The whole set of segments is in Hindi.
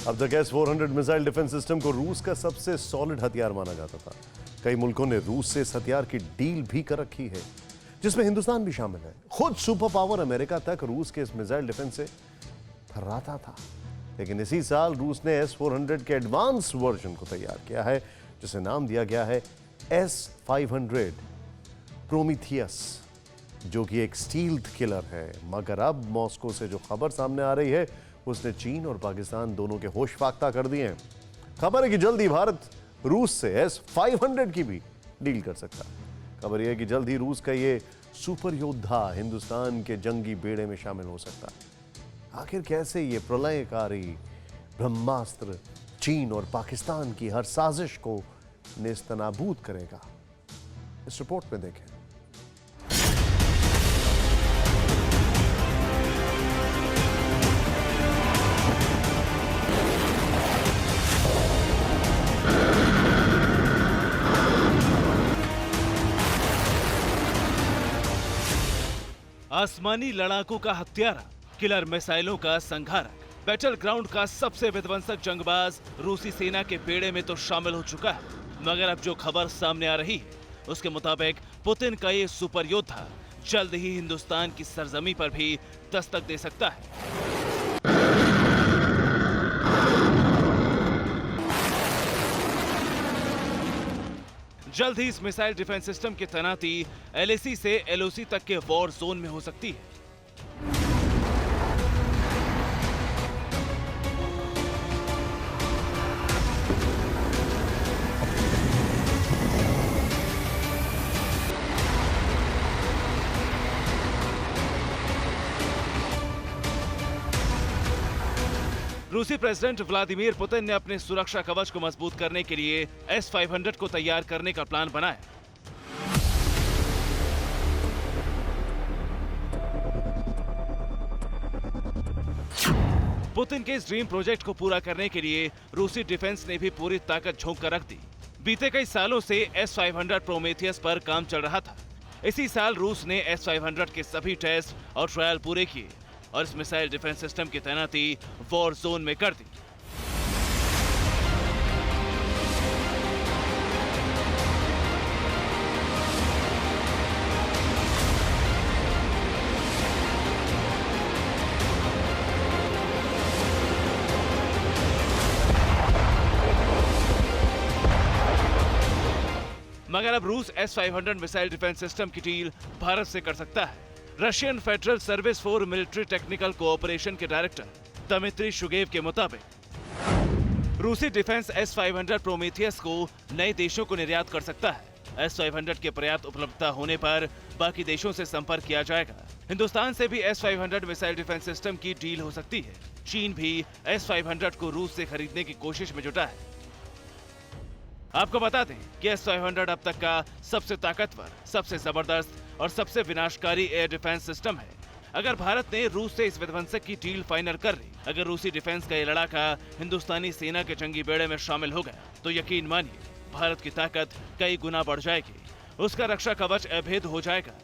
अब तक S-400 मिसाइल डिफेंस सिस्टम को रूस का सबसे सॉलिड हथियार माना जाता था। कई मुल्कों ने रूस से इस हथियार की डील भी कर रखी है, जिसमें हिंदुस्तान भी शामिल है। खुद सुपर पावर अमेरिका तक रूस के इस मिसाइल डिफेंस से थर्राता था। लेकिन इसी साल रूस ने S-400 के एडवांस वर्जन को तैयार किया है, जिसे नाम दिया गया है S-500 प्रोमीथियस, जो कि एक स्टील्थ किलर है। मगर अब मॉस्को से जो खबर सामने आ रही है, उसने चीन और पाकिस्तान दोनों के होश फाख्ता कर दिए हैं। खबर है कि जल्द ही भारत रूस से S-500 की भी डील कर सकता है। खबर यह है कि जल्द ही रूस का ये सुपर योद्धा हिंदुस्तान के जंगी बेड़े में शामिल हो सकता है। आखिर कैसे ये प्रलयकारी ब्रह्मास्त्र चीन और पाकिस्तान की हर साजिश को नेस्तनाबूद करेगा, इस रिपोर्ट में देखें। आसमानी लड़ाकों का हत्यारा, किलर मिसाइलों का संघारक, बैटल ग्राउंड का सबसे विध्वंसक जंगबाज रूसी सेना के बेड़े में तो शामिल हो चुका है। मगर अब जो खबर सामने आ रही है, उसके मुताबिक पुतिन का ये सुपर योद्धा जल्द ही हिंदुस्तान की सरजमी पर भी दस्तक दे सकता है। जल्द ही इस मिसाइल डिफेंस सिस्टम की तैनाती LAC से LOC तक के वॉर जोन में हो सकती है। रूसी प्रेसिडेंट व्लादिमीर पुतिन ने अपने सुरक्षा कवच को मजबूत करने के लिए S-500 को तैयार करने का प्लान बनाया। पुतिन के इस ड्रीम प्रोजेक्ट को पूरा करने के लिए रूसी डिफेंस ने भी पूरी ताकत झोंक कर रख दी। बीते कई सालों से S-500 प्रोमेथियस पर काम चल रहा था। इसी साल रूस ने S-500 के सभी टेस्ट और ट्रायल पूरे किए और इस मिसाइल डिफेंस सिस्टम की तैनाती वॉर जोन में कर दी। मगर अब रूस S-500 मिसाइल डिफेंस सिस्टम की डील भारत से कर सकता है। Russian federal service for military technical cooperation के डायरेक्टर दमित्री शुगेव के मुताबिक रूसी डिफेंस S-500 प्रोमेथियस को नए देशों को निर्यात कर सकता है। S-500 के पर्याप्त उपलब्धता होने पर बाकी देशों से संपर्क किया जाएगा। हिंदुस्तान से भी S-500 मिसाइल डिफेंस सिस्टम की डील हो सकती है। चीन भी S-500 को रूस से खरीदने की कोशिश में जुटा है। आपको बता दें कि S-500 अब तक का सबसे ताकतवर, सबसे जबरदस्त और सबसे विनाशकारी एयर डिफेंस सिस्टम है। अगर भारत ने रूस से इस विध्वंसक की डील फाइनल कर ली, अगर रूसी डिफेंस का ये लड़ाका हिंदुस्तानी सेना के जंगी बेड़े में शामिल हो गया, तो यकीन मानिए भारत की ताकत कई गुना बढ़ जाएगी। उसका रक्षा कवच अभेद हो जाएगा,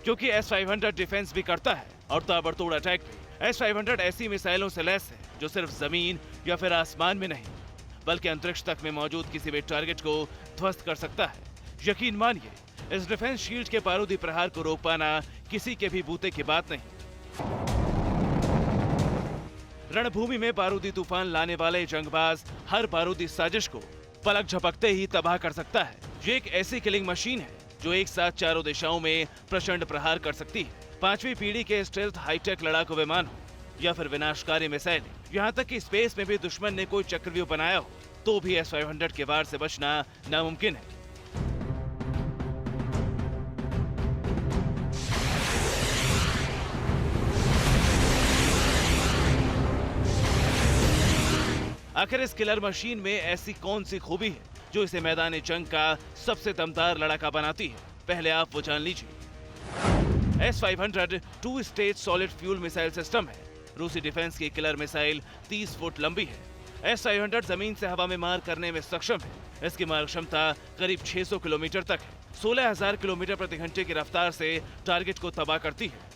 क्योंकि S-500 डिफेंस भी करता है और ताबड़तोड़ अटैक भी। S-500 ऐसी मिसाइलों से लैस है जो सिर्फ जमीन या फिर आसमान में नहीं, बल्कि अंतरिक्ष तक में मौजूद किसी भी टारगेट को ध्वस्त कर सकता है। यकीन मानिए इस डिफेंस शील्ड के बारूदी प्रहार को रोक पाना किसी के भी बूते की बात नहीं। रणभूमि में बारूदी तूफान लाने वाले जंगबाज हर बारूदी साजिश को पलक झपकते ही तबाह कर सकता है। ये एक ऐसी किलिंग मशीन है जो एक साथ चारों दिशाओं में प्रचंड प्रहार कर सकती है। 5वीं पीढ़ी के स्टेल्थ हाईटेक लड़ाकू विमान हो या फिर विनाशकारी मिसाइल, यहाँ तक कि स्पेस में भी दुश्मन ने कोई चक्रव्यूह बनाया हो, तो भी S-500 के वार से बचना नामुमकिन है। आखिर इस किलर मशीन में ऐसी कौन सी खूबी है जो इसे मैदान जंग का सबसे दमदार लड़ाका बनाती है? पहले आप वो जान लीजिए। S-500 2 stage solid fuel missile system है। रूसी डिफेंस की किलर मिसाइल 30 फुट लंबी है। S-500 जमीन से हवा में मार करने में सक्षम है। इसकी मार क्षमता करीब 600 किलोमीटर तक है। 16,000 किलोमीटर प्रति घंटे की रफ्तार से टारगेट को तबाह करती है।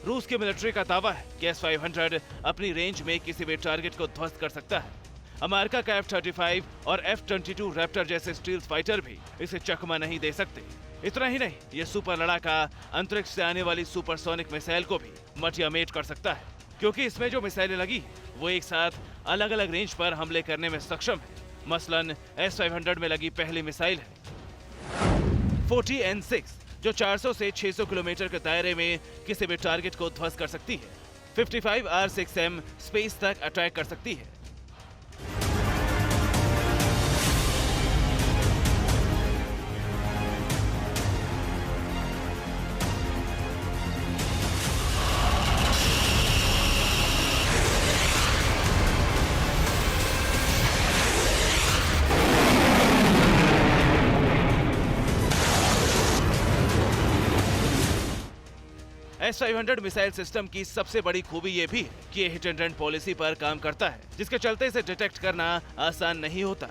रूस की मिलिट्री का दावा है कि S-500 अपनी रेंज में किसी भी टारगेट को ध्वस्त कर सकता है। अमेरिका का F-35 और F-22 रैप्टर जैसे स्टील्थ फाइटर भी इसे चकमा नहीं दे सकते। इतना ही नहीं, ये सुपर लड़ाका अंतरिक्ष से आने वाली सुपरसोनिक मिसाइल को भी मटियामेट कर सकता है, क्योंकि इसमें जो मिसाइलें लगी हैं, वो एक साथ अलग अलग रेंज पर हमले करने में सक्षम है। मसलन S-500 में लगी पहली मिसाइल है 40N6, जो 400 से 600 किलोमीटर के दायरे में किसी भी टारगेट को ध्वस्त कर सकती है। 55R6M स्पेस तक अटैक कर सकती है। S-500 मिसाइल सिस्टम की सबसे बड़ी खूबी ये भी है कि ये हिट एंड रन पॉलिसी पर काम करता है, जिसके चलते इसे डिटेक्ट करना आसान नहीं होता।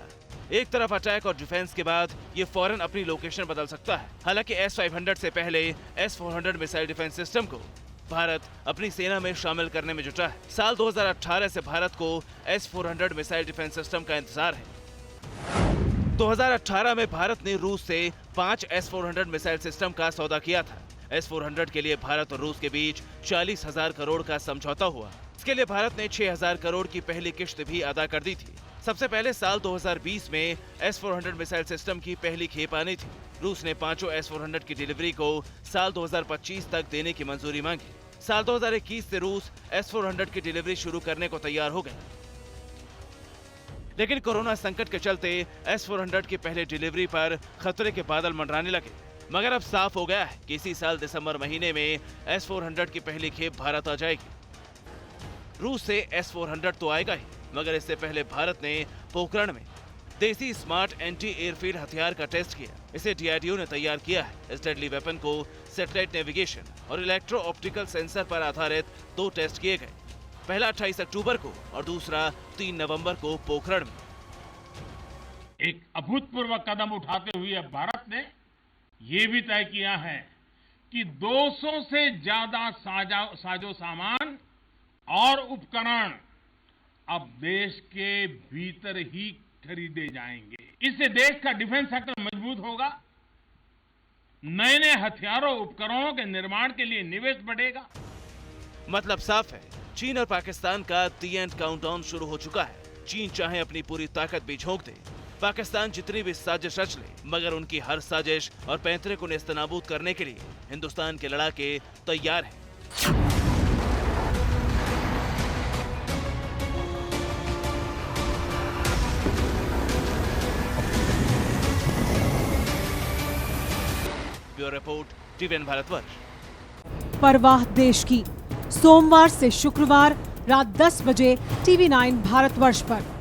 एक तरफ अटैक और डिफेंस के बाद ये फौरन अपनी लोकेशन बदल सकता है। हालांकि S-500 से पहले S-400 मिसाइल डिफेंस सिस्टम को भारत अपनी सेना में शामिल करने में जुटा है। साल 2018 से भारत को S-400 मिसाइल डिफेंस सिस्टम का इंतजार है। 2018 में भारत ने रूस से 5 S-400 मिसाइल सिस्टम का सौदा किया था। S-400 के लिए भारत और रूस के बीच 40,000 करोड़ का समझौता हुआ। इसके लिए भारत ने 6,000 करोड़ की पहली किश्त भी अदा कर दी थी। सबसे पहले साल 2020 में S-400 मिसाइल सिस्टम की पहली खेप आनी थी। रूस ने पांचों S-400 की डिलीवरी को साल 2025 तक देने की मंजूरी मांगी। साल 2021 से रूस S-400 की डिलीवरी शुरू करने को तैयार हो गया, लेकिन कोरोना संकट के चलते S-400 की पहले डिलीवरी पर खतरे के बादल मंडराने लगे। मगर अब साफ हो गया है कि इसी साल दिसंबर महीने में S-400 की पहली खेप भारत आ जाएगी। रूस से S-400 तो आएगा ही, मगर इससे पहले भारत ने पोखरण में देसी स्मार्ट एंटी एयरफील्ड हथियार का टेस्ट किया। इसे DRDO ने तैयार किया है। इस डेडली वेपन को सैटेलाइट नेविगेशन और इलेक्ट्रो ऑप्टिकल सेंसर पर आधारित 2 टेस्ट किए गए। पहला 28 अक्टूबर को और दूसरा 3 नवंबर को पोखरण में। एक अभूतपूर्व कदम उठाते हुए भारत ने ये भी तय किया है कि 200 से ज्यादा साजो सामान और उपकरण अब देश के भीतर ही खरीदे जाएंगे। इससे देश का डिफेंस सेक्टर मजबूत होगा, नए नए हथियारों उपकरणों के निर्माण के लिए निवेश बढ़ेगा। मतलब साफ है, चीन और पाकिस्तान का दी एंड काउंटडाउन शुरू हो चुका है। चीन चाहे अपनी पूरी ताकत भी झोंक दे, पाकिस्तान जितनी भी साजिश रच ले, मगर उनकी हर साजिश और पैंतरे को नेस्तनाबूद करने के लिए हिंदुस्तान के लड़ाके तैयार हैं। Bureau report, TVN Bharatvarsh. परवाह देश की, सोमवार से शुक्रवार रात 10 बजे TV9 भारतवर्ष पर।